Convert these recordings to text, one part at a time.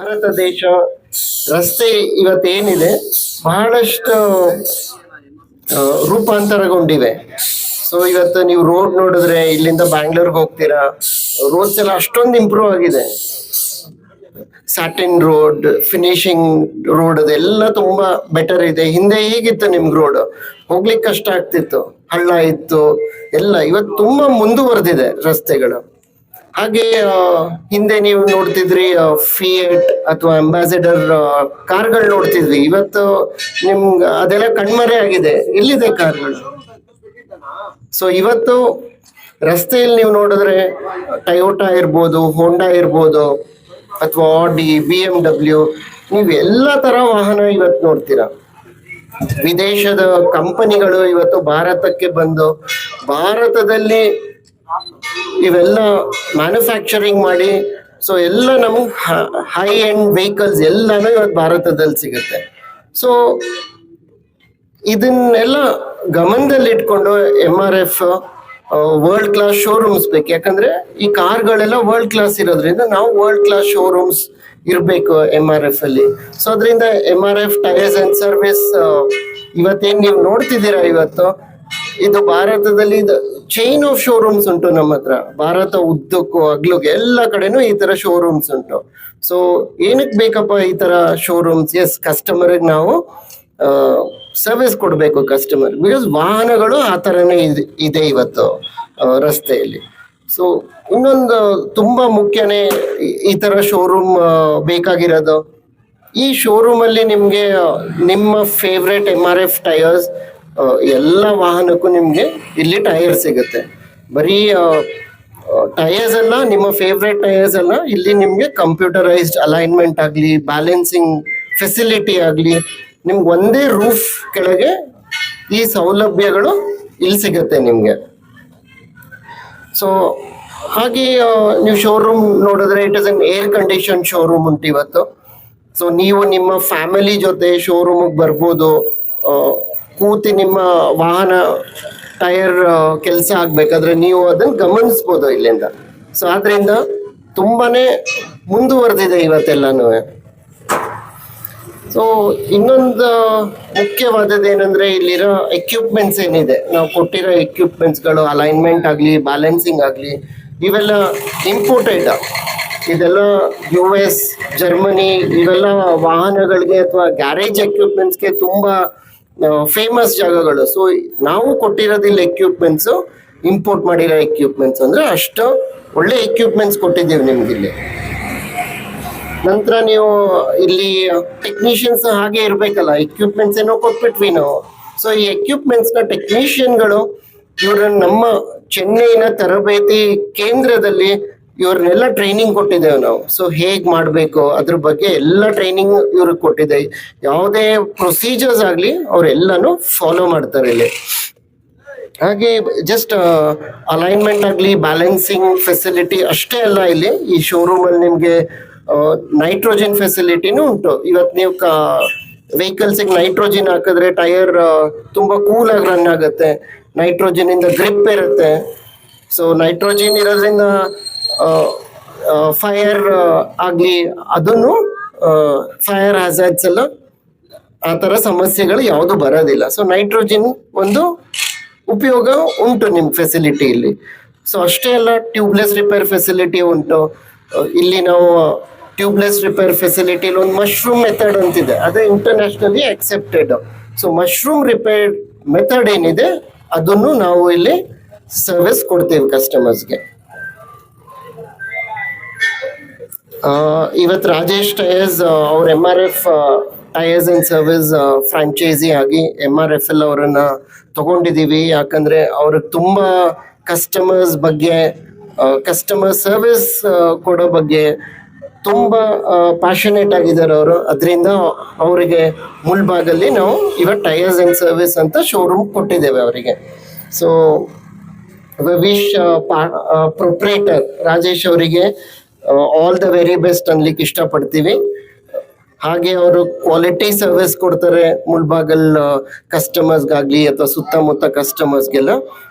ಭಾರತ ದೇಶ ರಸ್ತೆ ಇವತ್ತೇನಿದೆ ಬಹಳಷ್ಟು ರೂಪಾಂತರಗೊಂಡಿವೆ. ಸೊ ಇವತ್ತು ನೀವು ರೋಡ್ ನೋಡಿದ್ರೆ ಇಲ್ಲಿಂದ ಬ್ಯಾಂಗ್ಳೂರ್ಗೆ ಹೋಗ್ತೀರಾ, ರೋಡ್ಸ್ ಎಲ್ಲ ಅಷ್ಟೊಂದು ಇಂಪ್ರೂವ್ ಆಗಿದೆ. ಸ್ಯಾಟಿನ್ ರೋಡ್, ಫಿನಿಶಿಂಗ್ ರೋಡ್ ಅದೆಲ್ಲ ತುಂಬಾ ಬೆಟರ್ ಇದೆ. ಹಿಂದೆ ಹೇಗಿತ್ತು ನಿಮ್ಗೆ ರೋಡ್ ಹೋಗ್ಲಿಕ್ಕೆ ಕಷ್ಟ ಆಗ್ತಿತ್ತು, ಹಳ್ಳ ಇತ್ತು ಎಲ್ಲ. ಇವತ್ತು ತುಂಬಾ ಮುಂದುವರೆದಿದೆ ರಸ್ತೆಗಳು. ಹಾಗೆ ಹಿಂದೆ ನೀವು ನೋಡ್ತಿದ್ರಿ ಫಿಯೇಟ್ ಅಥವಾ ಅಂಬಾಸಿಡರ್ ಕಾರ್ಗಳು ನೋಡ್ತಿದ್ವಿ. ಇವತ್ತು ನಿಮ್ಗೆ ಅದೆಲ್ಲ ಕಣ್ಮರೆ ಆಗಿದೆ, ಎಲ್ಲಿದೆ ಕಾರ್ಗಳು? ಸೊ ಇವತ್ತು ರಸ್ತೆಯಲ್ಲಿ ನೀವು ನೋಡಿದ್ರೆ ಟಯೋಟಾ ಇರ್ಬೋದು, ಹೋಂಡಾ ಇರ್ಬೋದು, ಅಥವಾ ಆಡಿ, BMW, ನೀವು ಎಲ್ಲ ತರ ವಾಹನ ಇವತ್ತು ನೋಡ್ತೀರಾ. ವಿದೇಶದ ಕಂಪನಿಗಳು ಇವತ್ತು ಭಾರತಕ್ಕೆ ಬಂದು ಭಾರತದಲ್ಲಿ ಇವೆಲ್ಲ ಮ್ಯಾನುಫ್ಯಾಕ್ಚರಿಂಗ್ ಮಾಡಿ, ಸೊ ಎಲ್ಲ ನಮ್ಗೆ ಹೈ ಎಂಡ್ ವೆಹಿಕಲ್ಸ್ ಎಲ್ಲಾನು ಇವತ್ತು ಭಾರತದಲ್ಲಿ ಸಿಗುತ್ತೆ. ಸೊ ಇದನ್ನೆಲ್ಲ ಗಮನದಲ್ಲಿ ಇಟ್ಕೊಂಡು MRF ವರ್ಲ್ಡ್ ಕ್ಲಾಸ್ ಶೋರೂಮ್ಸ್ ಬೇಕು. ಯಾಕಂದ್ರೆ ಈ ಕಾರ್ಗಳೆಲ್ಲ ವರ್ಲ್ಡ್ ಕ್ಲಾಸ್ ಇರೋದ್ರಿಂದ ನಾವು ವರ್ಲ್ಡ್ ಕ್ಲಾಸ್ ಶೋರೂಮ್ಸ್ ಇರಬೇಕು MRF ಅಲ್ಲಿ. ಸೊ ಅದರಿಂದ MRF ಟೈರ್ಸ್ ಅಂಡ್ ಸರ್ವಿಸ್ ಇವತ್ತೇನ್ ನೀವು ನೋಡ್ತಿದ್ದೀರಾ, ಇವತ್ತು ಇದು ಭಾರತದಲ್ಲಿ ಚೈನ್ ಆಫ್ ಶೋರೂಮ್ಸ್ ಉಂಟು ನಮ್ಮ ಹತ್ರ. ಭಾರತ ಉದ್ದಕ್ಕೂ ಅಗ್ಲುಗೆ ಎಲ್ಲ ಕಡೆನೂ ಈ ತರ ಶೋರೂಮ್ಸ್ ಉಂಟು. ಸೊ ಏನಕ್ಕೆ ಬೇಕಪ್ಪ ಈ ತರ ಶೋರೂಮ್ಸ್? ಎಸ್, ಕಸ್ಟಮರ್ಗೆ ನಾವು ಸರ್ವಿಸ್ ಕೊಡಬೇಕು ಕಸ್ಟಮರ್, ಬಿಕಾಸ್ ವಾಹನಗಳು ಆ ಥರನೇ ಇದೆ ಇವತ್ತು ರಸ್ತೆಯಲ್ಲಿ. ಸೊ ಇನ್ನೊಂದು ತುಂಬಾ ಮುಖ್ಯನೇ ಈ ತರ ಶೋರೂಮ್ ಬೇಕಾಗಿರೋದು. ಈ ಶೋರೂಮ್ ಅಲ್ಲಿ ನಿಮ್ಗೆ ನಿಮ್ಮ ಫೇವ್ರೆಟ್ MRF ಟೈರ್ಸ್, ಎಲ್ಲ ವಾಹನಕ್ಕೂ ನಿಮ್ಗೆ ಇಲ್ಲಿ ಟೈರ್ ಸಿಗುತ್ತೆ. ಬರೀ ಟೈರ್ಸ್ ಅಲ್ಲ, ನಿಮ್ಮ ಫೇವ್ರೆಟ್ ಟೈರ್ಸ್ ಅಲ್ಲ, ಇಲ್ಲಿ ನಿಮ್ಗೆ ಕಂಪ್ಯೂಟರೈಸ್ಡ್ ಅಲೈನ್ಮೆಂಟ್ ಆಗಲಿ, ಬ್ಯಾಲೆನ್ಸಿಂಗ್ ಫೆಸಿಲಿಟಿ ಆಗಲಿ, ನಿಮ್ಗೆ ಒಂದೇ ರೂಫ್ ಕೆಳಗೆ ಈ ಸೌಲಭ್ಯಗಳು ಇಲ್ಲಿ ಸಿಗುತ್ತೆ ನಿಮ್ಗೆ. ಸೊ ಹಾಗೆ ನೀವು ಶೋರೂಮ್ ನೋಡಿದ್ರೆ it is an air condition showroom ಉಂಟು ಇವತ್ತು. ಸೊ ನೀವು ನಿಮ್ಮ ಫ್ಯಾಮಿಲಿ ಜೊತೆ ಶೋರೂಮಿಗೆ ಬರ್ಬೋದು, ಕೂತಿ ನಿಮ್ಮ ವಾಹನ ಟೈರ್ ಕೆಲಸ ಆಗ್ಬೇಕಾದ್ರೆ ನೀವು ಅದನ್ನ ಗಮನಿಸ್ಬೋದು ಇಲ್ಲಿಂದ. ಸೊ ಆದ್ರಿಂದ ತುಂಬಾನೇ ಮುಂದುವರೆದಿದೆ ಇವತ್ತೆಲ್ಲಾನು. ಸೊ ಇನ್ನೊಂದು ಮುಖ್ಯವಾದದ್ದು ಏನಂದ್ರೆ ಇಲ್ಲಿರೋ ಎಕ್ವಿಪ್ಮೆಂಟ್ಸ್ ಏನಿದೆ, ನಾವು ಕೊಟ್ಟಿರೋ ಎಕ್ವಿಪ್ಮೆಂಟ್ಸ್ಗಳು, ಅಲೈನ್ಮೆಂಟ್ ಆಗಲಿ, ಬ್ಯಾಲೆನ್ಸಿಂಗ್ ಆಗಲಿ, ಇವೆಲ್ಲ ಇಂಪೋರ್ಟೆಡ್. ಇದೆಲ್ಲ US, ಜರ್ಮನಿ, ಇವೆಲ್ಲ ವಾಹನಗಳಿಗೆ ಅಥವಾ ಗ್ಯಾರೇಜ್ ಎಕ್ವಿಪ್ಮೆಂಟ್ಸ್ಗೆ ತುಂಬಾ ಫೇಮಸ್ ಜಾಗಗಳು. ಸೊ ನಾವು ಕೊಟ್ಟಿರೋದಿಲ್ಲ ಎಕ್ವಿಪ್ಮೆಂಟ್ಸು, ಇಂಪೋರ್ಟ್ ಮಾಡಿರೋ ಎಕ್ವಿಪ್ಮೆಂಟ್ಸ್. ಅಂದ್ರೆ ಅಷ್ಟು ಒಳ್ಳೆ ಎಕ್ವಿಪ್ಮೆಂಟ್ಸ್ ಕೊಟ್ಟಿದ್ದೀವಿ ನಿಮ್ಗಿಲ್ಲಿ. ನಂತರ ನೀವು ಇಲ್ಲಿ ಟೆಕ್ನಿಷಿಯನ್ಸ್ ಹಾಗೆ ಇರ್ಬೇಕಲ್ಲ, ಎಕ್ವಿಪ್ಮೆಂಟ್ಸ್ ಏನೋ ಕೊಟ್ಬಿಟ್ವಿ ನಾವು. ಸೊ ಈ ಎಕ್ವಿಪ್ಮೆಂಟ್ಸ್ ನ ಟೆಕ್ನಿಷಿಯನ್ಗಳು ಇವ್ರನ್ನ ನಮ್ಮ ಚೆನ್ನೈನ ತರಬೇತಿ ಕೇಂದ್ರದಲ್ಲಿ ಇವ್ರನ್ನೆಲ್ಲ ಟ್ರೈನಿಂಗ್ ಕೊಟ್ಟಿದ್ದೇವೆ ನಾವು. ಸೊ ಹೇಗ್ ಮಾಡ್ಬೇಕು ಅದ್ರ ಬಗ್ಗೆ ಎಲ್ಲ ಟ್ರೈನಿಂಗ್ ಇವ್ರಿಗೆ ಕೊಟ್ಟಿದ್ದೇವೆ. ಯಾವುದೇ ಪ್ರೊಸೀಜರ್ಸ್ ಆಗ್ಲಿ ಅವ್ರೆಲ್ಲಾನು ಫಾಲೋ ಮಾಡ್ತಾರೆ ಇಲ್ಲಿ. ಹಾಗೆ ಜಸ್ಟ್ ಅಲೈನ್ಮೆಂಟ್ ಆಗ್ಲಿ, ಬ್ಯಾಲೆನ್ಸಿಂಗ್ ಫೆಸಿಲಿಟಿ ಅಷ್ಟೇ ಅಲ್ಲ, ಇಲ್ಲಿ ಈ ಶೋರೂಮ್ ಅಲ್ಲಿ ನಿಮ್ಗೆ ನೈಟ್ರೋಜನ್ ಫೆಸಿಲಿಟಿನೂ ಉಂಟು. ಇವತ್ತು ನೀವು ವೆಹಿಕಲ್ಸಿಗೆ ನೈಟ್ರೋಜನ್ ಹಾಕಿದ್ರೆ ಟೈರ್ ತುಂಬಾ ಕೂಲ್ ಆಗಿ ರನ್ ಆಗುತ್ತೆ. ನೈಟ್ರೋಜನ್ ಇಂದ ಗ್ರಿಪ್ ಇರುತ್ತೆ. ಸೊ ನೈಟ್ರೋಜನ್ ಇರೋದ್ರಿಂದ ಫೈರ್ ಆಗ್ಲಿ, ಅದನ್ನು ಫೈರ್ ಹ್ಯಾಜರ್ಡ್ಸ್ ಎಲ್ಲ ಆ ಥರ ಸಮಸ್ಯೆಗಳು ಯಾವುದು ಬರೋದಿಲ್ಲ. ಸೊ ನೈಟ್ರೋಜನ್ ಒಂದು ಉಪಯೋಗ ಉಂಟು ನಿಮ್ಮ ಫೆಸಿಲಿಟಿ ಇಲ್ಲಿ. ಸೊ ಅಷ್ಟೇ ಅಲ್ಲ, ಟ್ಯೂಬ್ಲೆಸ್ ರಿಪೇರ್ ಫೆಸಿಲಿಟಿ ಉಂಟು ಇಲ್ಲಿ. ನಾವು ಟ್ಯೂಬ್ಲೆಸ್ ರಿಪೇರ್ ಫೆಸಿಲಿಟಿಲಿ ಒಂದು ಮಶ್ರೂಮ್ ಮೆಥಡ್ ಅಂತಿದೆ, ಅದು internationally accepted. So mushroom repair method ಏನಿದೆ ಅದನ್ನು ನಾವು ಇಲ್ಲಿ ಸರ್ವಿಸ್ ಕೊಡ್ತೀವಿ ಕಸ್ಟಮರ್ಸ್ಗೆ. ಇವತ್ತು ರಾಜೇಶ್ ಟೈರ್ಸ್ ಅವ್ರ MRF tyres and service franchisee ಆಗಿ MRF ಅಲ್ಲಿ ಅವರನ್ನ ತಗೊಂಡಿದೀವಿ. ಯಾಕಂದ್ರೆ ಅವ್ರಿಗೆ ತುಂಬಾ ಕಸ್ಟಮರ್ಸ್ ಬಗ್ಗೆ, ಕಸ್ಟಮರ್ ಸರ್ವಿಸ್ ಕೊಡೋ ಬಗ್ಗೆ ತುಂಬಾ ಪ್ಯಾಷನೇಟ್ ಆಗಿದ್ದಾರೆ ಅವರು. ಅದರಿಂದ ಅವರಿಗೆ ಮುಳ್ಬಾಗಲ್ಲಿ ನಾವು ಇವತ್ತು ಟೈರ್ಸ್ ಅಂಡ್ ಸರ್ವಿಸ್ ಅಂತ ಶೋರೂಮ್ ಕೊಟ್ಟಿದ್ದೇವೆ ಅವರಿಗೆ. ಸೊ ವಿಶ್ ಪ್ರೊಪ್ರೇಟರ್ ರಾಜೇಶ್ ಅವರಿಗೆ ಆಲ್ ದ ವೆರಿ ಬೆಸ್ಟ್ ಅನ್ಲಿಕ್ಕೆ ಇಷ್ಟಪಡ್ತೀವಿ. ಹಾಗೆ ಅವರು ಕ್ವಾಲಿಟಿ ಸರ್ವಿಸ್ ಕೊಡ್ತಾರೆ ಮುಳ್ಬಾಗಲ್ ಕಸ್ಟಮರ್ಸ್ಗಾಗ್ಲಿ ಅಥವಾ ಸುತ್ತಮುತ್ತ ಕಸ್ಟಮರ್ಸ್ಗೆಲ್ಲ.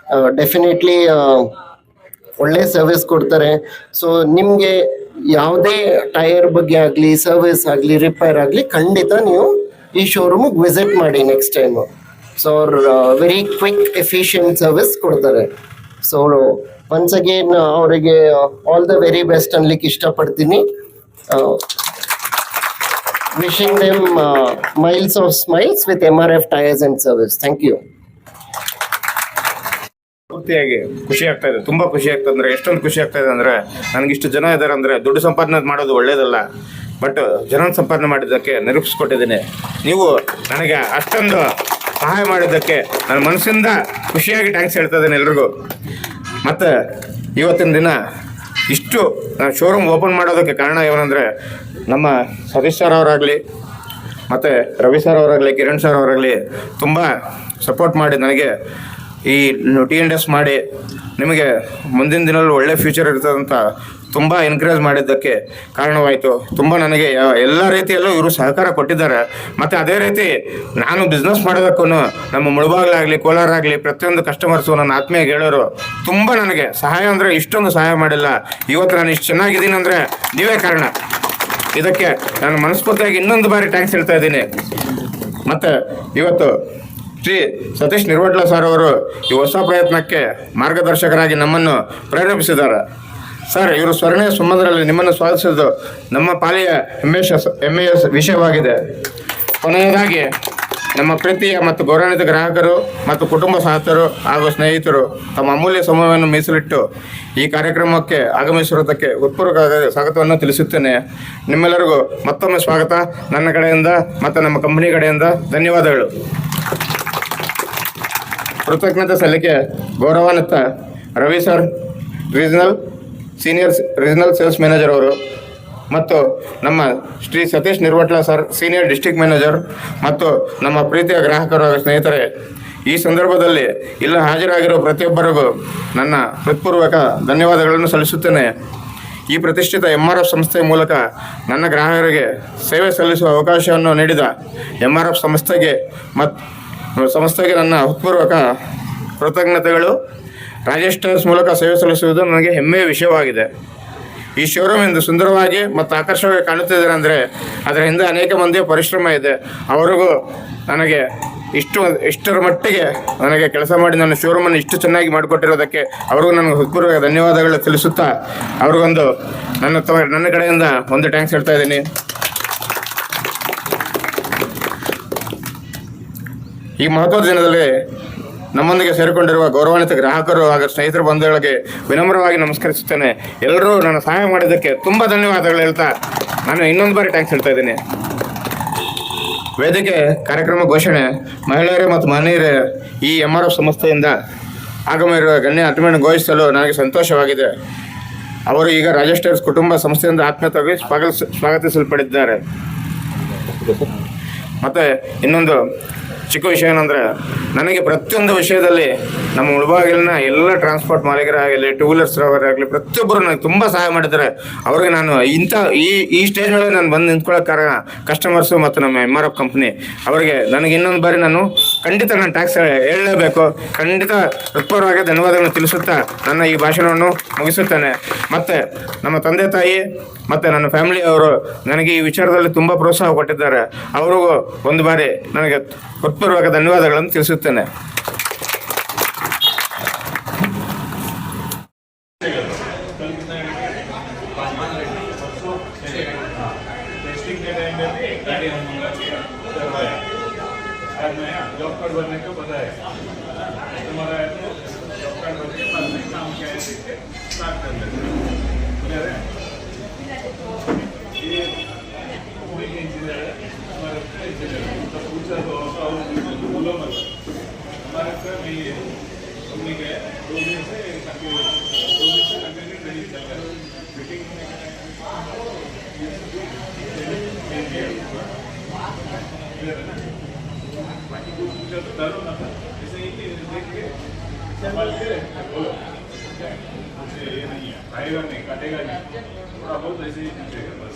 ಡೆಫಿನೆಟ್ಲಿ ಒಳ್ಳೆ ಸರ್ವಿಸ್ ಕೊಡ್ತಾರೆ. ಸೊ ನಿಮಗೆ ಯಾವುದೇ ಟೈರ್ ಬಗ್ಗೆ ಆಗಲಿ, ಸರ್ವಿಸ್ ಆಗಲಿ, ರಿಪೇರ್ ಆಗಲಿ, ಖಂಡಿತ ನೀವು ಈ ಶೋರೂಮಿಗೆ ವಿಸಿಟ್ ಮಾಡಿ ನೆಕ್ಸ್ಟ್ ಟೈಮು. ಸೊ ಅವ್ರು ವೆರಿ ಕ್ವಿಕ್ ಎಫಿಷಿಯಂಟ್ ಸರ್ವಿಸ್ ಕೊಡ್ತಾರೆ. ಸೊ ಒನ್ಸ್ ಅಗೇನ್ ಅವರಿಗೆ ಆಲ್ ದ ವೆರಿ ಬೆಸ್ಟ್ ಅನ್ಲಿಕ್ಕೆ ಇಷ್ಟಪಡ್ತೀನಿ. Wishing them miles of smiles with MRF tyres and service. Thank you. ಪೂರ್ತಿಯಾಗಿ ಖುಷಿ ಆಗ್ತಾ ಇದೆ, ತುಂಬ ಖುಷಿ ಆಗ್ತದೆ. ಅಂದರೆ ಎಷ್ಟೊಂದು ಖುಷಿ ಆಗ್ತಾ ಇದೆ ಅಂದರೆ, ನನಗಿಷ್ಟು ಜನ ಇದ್ದಾರೆ ಅಂದರೆ ದುಡ್ಡು ಸಂಪಾದನೆ ಮಾಡೋದು ಒಳ್ಳೇದಲ್ಲ, ಬಟ್ ಜನ ಸಂಪಾದನೆ ಮಾಡಿದ್ದಕ್ಕೆ ನಿರೂಪಿಸ್ಕೊಟ್ಟಿದ್ದೀನಿ. ನೀವು ನನಗೆ ಅಷ್ಟೊಂದು ಸಹಾಯ ಮಾಡಿದ್ದಕ್ಕೆ ನನ್ನ ಮನಸ್ಸಿಂದ ಖುಷಿಯಾಗಿ ಟ್ಯಾಂಕ್ಸ್ ಹೇಳ್ತಾ ಇದ್ದೀನಿ ಎಲ್ರಿಗೂ. ಮತ್ತು ಇವತ್ತಿನ ದಿನ ಇಷ್ಟು ಶೋರೂಮ್ ಓಪನ್ ಮಾಡೋದಕ್ಕೆ ಕಾರಣ ಏನಂದರೆ, ನಮ್ಮ ಸತೀಶ್ ಸರ್ ಅವರಾಗಲಿ, ಮತ್ತು ರವಿ ಸರ್ ಅವರಾಗಲಿ, ಕಿರಣ್ ಸರ್ ಅವರಾಗಲಿ ತುಂಬ ಸಪೋರ್ಟ್ ಮಾಡಿ ನನಗೆ ಈ T&S ಮಾಡಿ ನಿಮಗೆ ಮುಂದಿನ ದಿನದಲ್ಲಿ ಒಳ್ಳೆ ಫ್ಯೂಚರ್ ಇರ್ತದಂತ ತುಂಬ ಎನ್ಕರೇಜ್ ಮಾಡಿದ್ದಕ್ಕೆ ಕಾರಣವಾಯಿತು. ತುಂಬ ನನಗೆ ಎಲ್ಲ ರೀತಿಯಲ್ಲೂ ಇವರು ಸಹಕಾರ ಕೊಟ್ಟಿದ್ದಾರೆ. ಮತ್ತು ಅದೇ ರೀತಿ ನಾನು ಬಿಸ್ನೆಸ್ ಮಾಡೋದಕ್ಕೂ ನಮ್ಮ ಮುಳಬಾಗಿಲಾಗಲಿ, ಕೋಲಾರ ಆಗಲಿ, ಪ್ರತಿಯೊಂದು ಕಸ್ಟಮರ್ಸು, ನನ್ನ ಆತ್ಮೀಯ ಗೆಳೆಯರು ತುಂಬ ನನಗೆ ಸಹಾಯ ಅಂದರೆ ಇಷ್ಟೊಂದು ಸಹಾಯ ಮಾಡಿಲ್ಲ. ಇವತ್ತು ನಾನು ಇಷ್ಟು ಚೆನ್ನಾಗಿದ್ದೀನಿ ಅಂದರೆ ನೀವೇ ಕಾರಣ. ಇದಕ್ಕೆ ನಾನು ಮನಸ್ಫೂರ್ತಿಯಾಗಿ ಇನ್ನೊಂದು ಬಾರಿ ಟ್ಯಾಂಕ್ಸ್ ಹೇಳ್ತಾ ಇದ್ದೀನಿ. ಮತ್ತು ಇವತ್ತು ಶ್ರೀ ಸತೀಶ್ ನಿರ್ವಟ್ಲ ಸರ್ ಅವರು ಈ ಹೊಸ ಪ್ರಯತ್ನಕ್ಕೆ ಮಾರ್ಗದರ್ಶಕರಾಗಿ ನಮ್ಮನ್ನು ಪ್ರೇರೇಪಿಸಿದ್ದಾರೆ. ಸರ್, ಇವರು ಸ್ವರ್ಣ ಸಂಬಂಧದಲ್ಲಿ ನಿಮ್ಮನ್ನು ಸ್ವಾಗತಿಸಿದ್ದು ನಮ್ಮ ಪಾಲಿಯ ಹೆಮ್ಮೆಯ ವಿಷಯವಾಗಿದೆ. ಕೊನೆಯದಾಗಿ ನಮ್ಮ ಪ್ರೀತಿಯ ಮತ್ತು ಗೌರವಾನ್ವಿತ ಗ್ರಾಹಕರು ಮತ್ತು ಕುಟುಂಬ ಸದಸ್ಯರು ಹಾಗೂ ಸ್ನೇಹಿತರು ತಮ್ಮ ಅಮೂಲ್ಯ ಸಮಯವನ್ನು ಮೀಸಲಿಟ್ಟು ಈ ಕಾರ್ಯಕ್ರಮಕ್ಕೆ ಆಗಮಿಸಿರುವುದಕ್ಕೆ ಹೃತ್ಪೂರ್ವಕ ಸ್ವಾಗತವನ್ನು ತಿಳಿಸುತ್ತೇನೆ. ನಿಮ್ಮೆಲ್ಲರಿಗೂ ಮತ್ತೊಮ್ಮೆ ಸ್ವಾಗತ ನನ್ನ ಕಡೆಯಿಂದ ಮತ್ತು ನಮ್ಮ ಕಂಪನಿ ಕಡೆಯಿಂದ ಧನ್ಯವಾದಗಳು. ಕೃತಜ್ಞತೆ ಸಲ್ಲಿಕೆ ಗೌರವಾನ್ವಿತ Ravi sir, regional sales manager ಅವರು, ಮತ್ತು ನಮ್ಮ Shri Satish Nirvatla sir, senior district manager, ಮತ್ತು ನಮ್ಮ ಪ್ರೀತಿಯ ಗ್ರಾಹಕರು ಹಾಗೂ ಸ್ನೇಹಿತರೆ, ಈ ಸಂದರ್ಭದಲ್ಲಿ ಇಲ್ಲ ಹಾಜರಾಗಿರೋ ಪ್ರತಿಯೊಬ್ಬರಿಗೂ ನನ್ನ ಹೃತ್ಪೂರ್ವಕ ಧನ್ಯವಾದಗಳನ್ನು ಸಲ್ಲಿಸುತ್ತೇನೆ. ಈ ಪ್ರತಿಷ್ಠಿತ MRF ಸಂಸ್ಥೆಯ ಮೂಲಕ ನನ್ನ ಗ್ರಾಹಕರಿಗೆ ಸೇವೆ ಸಲ್ಲಿಸುವ ಅವಕಾಶವನ್ನು ನೀಡಿದ MRF ಸಂಸ್ಥೆಗೆ ನನ್ನ ಹೃತ್ಪೂರ್ವಕ ಕೃತಜ್ಞತೆಗಳು. ರಾಜೇಶ್ ಟೈರ್ಸ್ ಮೂಲಕ ಸೇವೆ ಸಲ್ಲಿಸುವುದು ನನಗೆ ಹೆಮ್ಮೆಯ ವಿಷಯವಾಗಿದೆ. ಈ ಶೋರೂಮ್ ಎಂದು ಸುಂದರವಾಗಿ ಮತ್ತು ಆಕರ್ಷಕವಾಗಿ ಕಾಣುತ್ತಿದ್ದಾರೆ ಅಂದರೆ ಅದರ ಹಿಂದೆ ಅನೇಕ ಮಂದಿಯ ಪರಿಶ್ರಮ ಇದೆ. ಅವರಿಗೂ ನನಗೆ ಇಷ್ಟರ ಮಟ್ಟಿಗೆ ನನಗೆ ಕೆಲಸ ಮಾಡಿ ನನ್ನ ಶೋರೂಮನ್ನು ಇಷ್ಟು ಚೆನ್ನಾಗಿ ಮಾಡಿಕೊಟ್ಟಿರೋದಕ್ಕೆ ಅವ್ರಿಗೂ ನನಗೆ ಹೃತ್ಪೂರ್ವಕ ಧನ್ಯವಾದಗಳು ತಿಳಿಸುತ್ತಾ ಅವ್ರಿಗೊಂದು ನನ್ನ ಕಡೆಯಿಂದ ಒಂದು ಟ್ಯಾಂಕ್ಸ್ ಹೇಳ್ತಾ ಇದ್ದೀನಿ. ಈ ಮಹತ್ವದ ದಿನದಲ್ಲಿ ನಮ್ಮೊಂದಿಗೆ ಸೇರಿಕೊಂಡಿರುವ ಗೌರವಾನ್ವಿತ ಗ್ರಾಹಕರು ಹಾಗೂ ಸ್ನೇಹಿತರ ಬಂಧುಗಳಿಗೆ ವಿನಮ್ರವಾಗಿ ನಮಸ್ಕರಿಸುತ್ತೇನೆ. ಎಲ್ಲರೂ ನನ್ನ ಸಹಾಯ ಮಾಡಿದ್ದಕ್ಕೆ ತುಂಬ ಧನ್ಯವಾದಗಳು ಹೇಳ್ತಾ ನಾನು ಇನ್ನೊಂದು ಬಾರಿ ಟ್ಯಾಂಕ್ಸ್ ಹೇಳ್ತಾ ಇದ್ದೀನಿ. ವೇದಿಕೆ ಕಾರ್ಯಕ್ರಮ ಘೋಷಣೆ. ಮಹಿಳೆಯರೇ ಮತ್ತು ಮಹನೀಯರೇ, ಈ MRF ಸಂಸ್ಥೆಯಿಂದ ಆಗಮಿರುವ ಗಣ್ಯ ಅತಿಥಿಗಳನ್ನು ಘೋಷಿಸಲು ನನಗೆ ಸಂತೋಷವಾಗಿದೆ. ಅವರು ಈಗ ರಾಜೇಶ್ ಟೈರ್ಸ್ ಕುಟುಂಬ ಸಂಸ್ಥೆಯಿಂದ ಆತ್ಮೀಯವಾಗಿ ಸ್ವಾಗತಿಸಲ್ಪಟ್ಟಿದ್ದಾರೆ. ಮತ್ತು ಇನ್ನೊಂದು ಚಿಕ್ಕ ವಿಷಯ ಏನಂದರೆ, ನನಗೆ ಪ್ರತಿಯೊಂದು ವಿಷಯದಲ್ಲಿ ನಮ್ಮ ಮುಳಬಾಗಿಲಿನ ಎಲ್ಲ ಟ್ರಾನ್ಸ್ಪೋರ್ಟ್ ಮಾಲೀಕರಾಗಲಿ, ಟೂ ವೀಲರ್ಸ್ ಅವರಾಗಲಿ, ಪ್ರತಿಯೊಬ್ಬರು ನನಗೆ ತುಂಬ ಸಹಾಯ ಮಾಡಿದ್ದಾರೆ. ಅವ್ರಿಗೆ ನಾನು ಈ ಸ್ಟೇಜ್ ಮೇಲೆ ನಾನು ಬಂದು ನಿಂತ್ಕೊಳ್ಳೋಕೆ ಕಾರಣ ಕಸ್ಟಮರ್ಸು ಮತ್ತು ನಮ್ಮ MRF ಕಂಪ್ನಿ. ಅವರಿಗೆ ನನಗೆ ಇನ್ನೊಂದು ಬಾರಿ ಖಂಡಿತ ನಾನು ಟ್ಯಾಕ್ಸ್ ಹೇಳಲೇಬೇಕು. ಖಂಡಿತ ಹೃತ್ಪೂರ್ವವಾಗಿ ಧನ್ಯವಾದಗಳನ್ನು ತಿಳಿಸುತ್ತಾ ನನ್ನ ಈ ಭಾಷಣವನ್ನು ಮುಗಿಸುತ್ತೇನೆ. ಮತ್ತು ನಮ್ಮ ತಂದೆ ತಾಯಿ ಮತ್ತು ನನ್ನ ಫ್ಯಾಮಿಲಿಯವರು ನನಗೆ ಈ ವಿಚಾರದಲ್ಲಿ ತುಂಬ ಪ್ರೋತ್ಸಾಹ ಕೊಟ್ಟಿದ್ದಾರೆ. ಅವರಿಗೂ ಒಂದು ಬಾರಿ ನನಗೆ ಹೃತ್ಪೂರ್ವಕ ಧನ್ಯವಾದಗಳನ್ನು ತಿಳಿಸುತ್ತೇನೆ. जॉब कार्ड बनने का पता है तुम्हारा है तो जॉब कार्ड बन के बाद में काम क्या है देख के स्टार्ट कर लेते हैं। ये पूरी इंजीनियर है हमारे इंजीनियर तो पूछा तो बोलो मत हमारे सर में ये कंपनी के 2 दिन से कंटिन्यू नहीं चल रहा है मीटिंग बाकी कुछ पूछा तो डरो ना था ऐसे ही देख के संभाल के बोलो ये नहीं है आएगा नहीं काटेगा नहीं थोड़ा बहुत ऐसे ही पूछेगा बस।